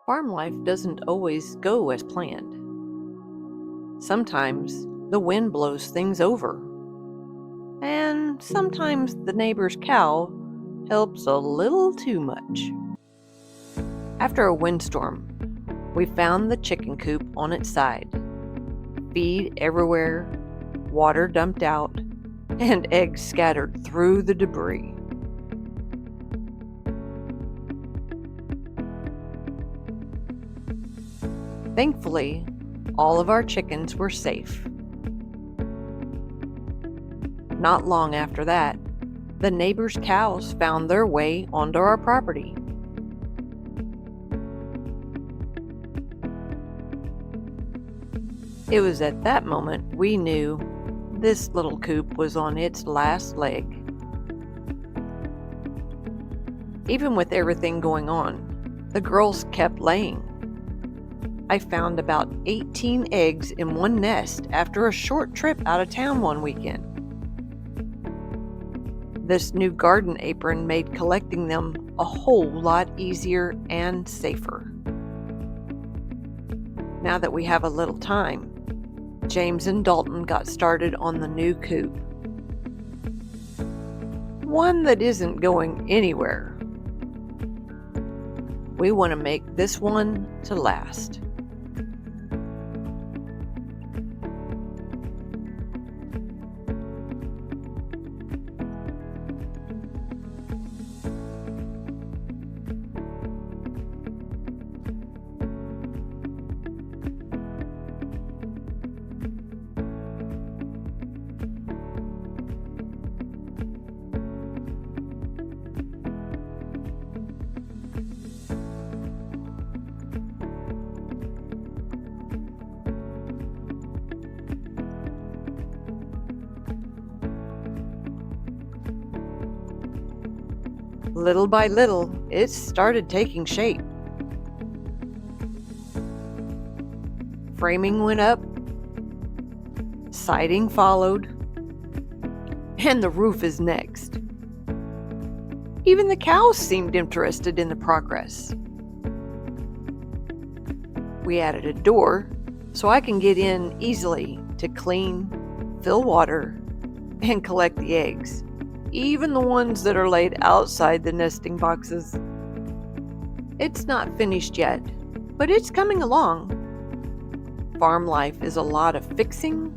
Farm life doesn't always go as planned. Sometimes the wind blows things over, and sometimes the neighbor's cow helps a little too much. After a windstorm, we found the chicken coop on its side. Feed everywhere, water dumped out, and eggs scattered through the debris. Thankfully, all of our chickens were safe. Not long after that, the neighbors' cows found their way onto our property. It was at that moment we knew this little coop was on its last leg. Even with everything going on, the girls kept laying. I found about 18 eggs in one nest after a short trip out of town one weekend. This new garden apron made collecting them a whole lot easier and safer. Now that we have a little time, James and Dalton got started on the new coop. One that isn't going anywhere. We want to make this one to last. Little by little, it started taking shape. Framing went up, siding followed, and the roof is next. Even the cows seemed interested in the progress. We added a door so I can get in easily to clean, fill water, and collect the eggs, even the ones that are laid outside the nesting boxes. It's not finished yet, but it's coming along. Farm life is a lot of fixing,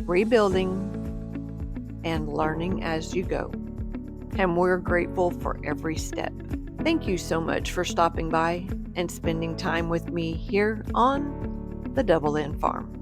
rebuilding, and learning as you go. And we're grateful for every step. Thank you so much for stopping by and spending time with me here on the Double N Farm.